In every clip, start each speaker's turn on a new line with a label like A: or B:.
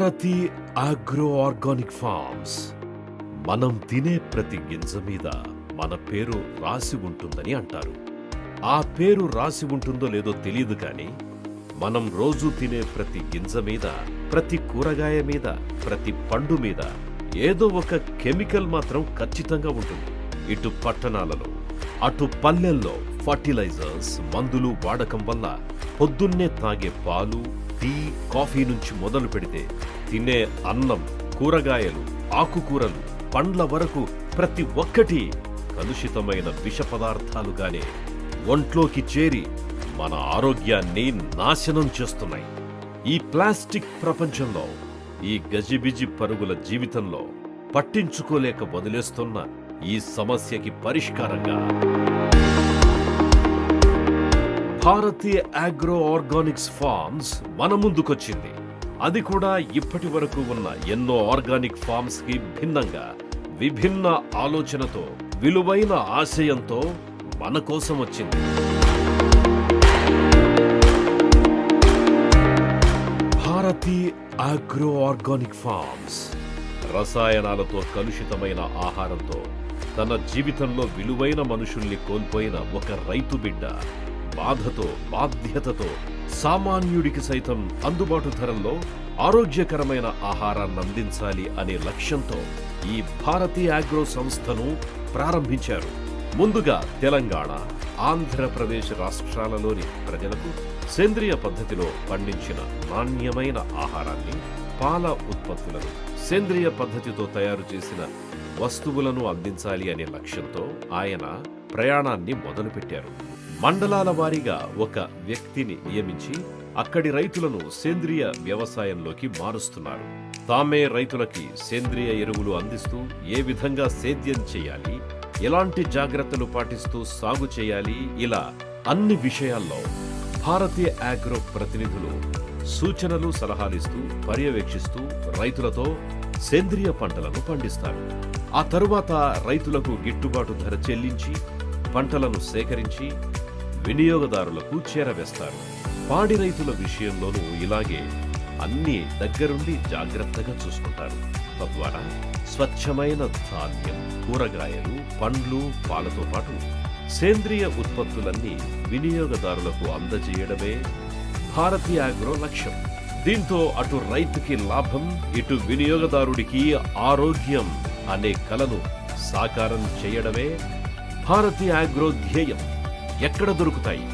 A: Bharati agro organic forms. మనం తినే ప్రతి గింజ మీద మన పేరు రాసి ఉంటుందని అంటారు. ఆ పేరు రాసి ఉంటుందో లేదో తెలియదు కానీ మనం రోజు తినే ప్రతి గింజ మీద, ప్రతి కూరగాయ మీద, ప్రతి పండు మీద ఏదో ఒక కెమికల్ మాత్రం ఖచ్చితంగా ఉంటుంది. ఇటు పట్టణాలలో అటు పల్లెల్లో ఫర్టిలైజర్స్, మందులు వాడకం వల్ల పొద్దున్నే తాగే పాలు, టీ, కాఫీ నుంచి మొదలు పెడితే తినే అన్నం, కూరగాయలు, ఆకుకూరలు, పండ్ల వరకు ప్రతి ఒక్కటి కలుషితమైన విష పదార్థాలుగానే ఒంట్లోకి చేరి మన ఆరోగ్యాన్ని నాశనం చేస్తున్నాయి. ఈ ప్లాస్టిక్ ప్రపంచంలో, ఈ గజిబిజి పరుగుల జీవితంలో పట్టించుకోలేక వదిలేస్తున్న ఈ సమస్యకి పరిష్కారంగా భారతి ఆగ్రో ఆర్గానిక్స్ ఫార్మ్స్ మన ముందుకొచ్చింది. అది కూడా ఇప్పటి వరకు ఉన్న ఎన్నో ఆర్గానిక్ ఫార్మ్స్ కి భిన్నంగా, విభిన్న ఆలోచనతో, విలువైన ఆశయంతో మన కోసం వచ్చింది. భారతి ఆగ్రో ఆర్గానిక్ ఫార్మ్స్ రసాయనాలతో కలుషితమైన ఆహారంతో తన జీవితంలో విలువైన మనుషుల్ని కోల్పోయిన ఒక రైతు బిడ్డ బాధతో, బాధ్యతతో సామాన్యుడికి సైతం అందుబాటు ధరల్లో ఆరోగ్యకరమైన ఆహారాన్ని అందించాలి అనే లక్ష్యంతో ఈ భారతి ఆగ్రో సంస్థను ప్రారంభించారు. ముందుగా తెలంగాణ, ఆంధ్రప్రదేశ్ రాష్ట్రాలలోని ప్రజలకు సేంద్రియ పద్ధతిలో పండించిన నాణ్యమైన ఆహారాన్ని, పాల ఉత్పత్తులను, సేంద్రియ పద్ధతితో తయారు చేసిన వస్తువులను అందించాలి అనే లక్ష్యంతో ఆయన ప్రయాణాన్ని మొదలుపెట్టారు. మండలాల వారీగా ఒక వ్యక్తిని నియమించి అక్కడి రైతులను సేంద్రియ వ్యవసాయంలోకి మారుస్తున్నారు. తామే రైతులకి సేంద్రియ ఎరువులు అందిస్తూ ఏ విధంగా సేద్యం చేయాలి, ఎలాంటి జాగ్రత్తలు పాటిస్తూ సాగు చేయాలి, ఇలా అన్ని విషయాల్లో భారతీయ ఆగ్రో ప్రతినిధులు సూచనలు, సలహాలిస్తూ, పర్యవేక్షిస్తూ రైతులతో సేంద్రియ పంటలను పండిస్తారు. ఆ తరువాత రైతులకు గిట్టుబాటు ధర చెల్లించి పంటలను సేకరించి వినియోగదారులకు చేరవేస్తారు. పాడి రైతుల విషయంలోనూ ఇలాగే అన్ని దగ్గరుండి జాగ్రత్తగా చూసుకుంటారు. తద్వారా స్వచ్ఛమైన ధాన్యం, కూరగాయలు, పండ్లు, పాలతో పాటు సేంద్రియ ఉత్పత్తులన్నీ వినియోగదారులకు అందజేయడమే భారతి ఆగ్రో లక్ష్యం. దీంతో అటు రైతుకి లాభం, ఇటు వినియోగదారుడికి ఆరోగ్యం అనే కలను సాకారం చేయడమే భారతి ఆగ్రో ధ్యేయం. ఎక్కడ దొరుకుతాయి?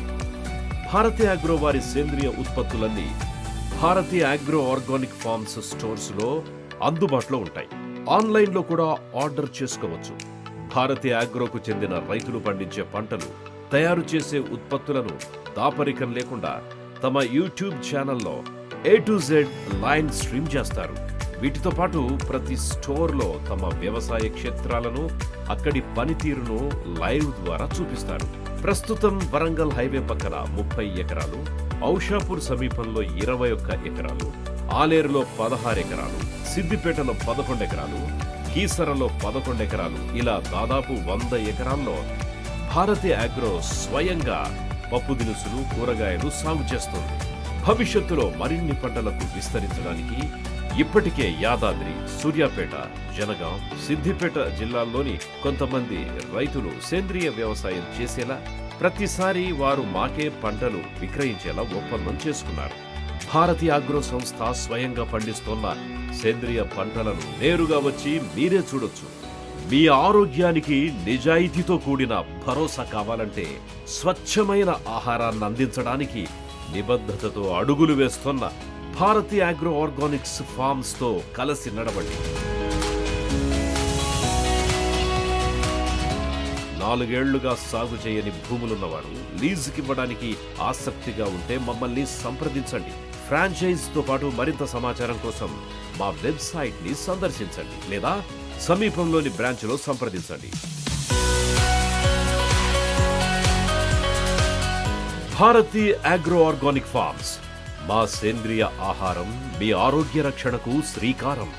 A: భారతి ఆగ్రో వారి సేంద్రియ ఉత్పత్తులన్నీ Bharati agro organic farms stores లో అందుబాటులో ఉంటాయి. ఆన్లైన్ లో కూడా ఆర్డర్ చేసుకోవచ్చు. భారతి ఆగ్రోకు చెందిన రైతులు పండించే పంటలు, తయారు చేసే ఉత్పత్తులను దాపరికం లేకుండా తమ యూట్యూబ్ ఛానల్లో A to Z live stream చేస్తారు. వీటితో పాటు ప్రతి స్టోర్లో తమ వ్యవసాయ క్షేత్రాలను, అక్కడి పనితీరును లైవ్ ద్వారా చూపిస్తారు. ప్రస్తుతం వరంగల్ హైవే పక్కన 30 ఎకరాలు, ఔషాపూర్ సమీపంలో 21 ఎకరాలు, ఆలేరులో 16 ఎకరాలు, సిద్దిపేటలో 11 ఎకరాలు, కీసరలో 11 ఎకరాలు, ఇలా దాదాపు 100 ఎకరాల్లో భారతి ఆగ్రో స్వయంగా పప్పు దినుసులు, కూరగాయలు సాగు చేస్తోంది. భవిష్యత్తులో మరిన్ని పంటలకు విస్తరించడానికి ఇప్పటికే యాదాద్రి, సూర్యాపేట, జనగాం, సిద్దిపేట జిల్లాల్లోని కొంతమంది రైతులు సేంద్రియ వ్యవసాయం చేసేలా, ప్రతిసారి వారు మాకే పంటలు విక్రయించేలా ఒప్పందం చేసుకున్నారు. భారతి ఆగ్రో సంస్థ స్వయంగా పండిస్తోన్న సేంద్రియ పంటలను నేరుగా వచ్చి మీరే చూడొచ్చు. మీ ఆరోగ్యానికి నిజాయితీతో కూడిన భరోసా కావాలంటే, స్వచ్ఛమైన ఆహారాన్ని అందించడానికి నిబద్ధతతో అడుగులు వేస్తున్న భారతి ఆగ్రో ఆర్గానిక్స్ ఫార్మ్స్ తో కలిసి నడవండి. 4 ఏళ్లుగా సాగు చేయని భూములున్నవారు లీజుకివ్వడానికి ఆసక్తిగా ఉంటే మమ్మల్ని సంప్రదించండి. ఫ్రాంచైజ్ తో పాటు మరింత సమాచారం కోసం మా వెబ్సైట్ ని సందర్శించండి లేదా సమీపంలోని బ్రాంచ్ లో సంప్రదించండి. Bharathi agro organic farms. మా సేంద్రియ ఆహారం మీ ఆరోగ్య రక్షణకు శ్రీకారం.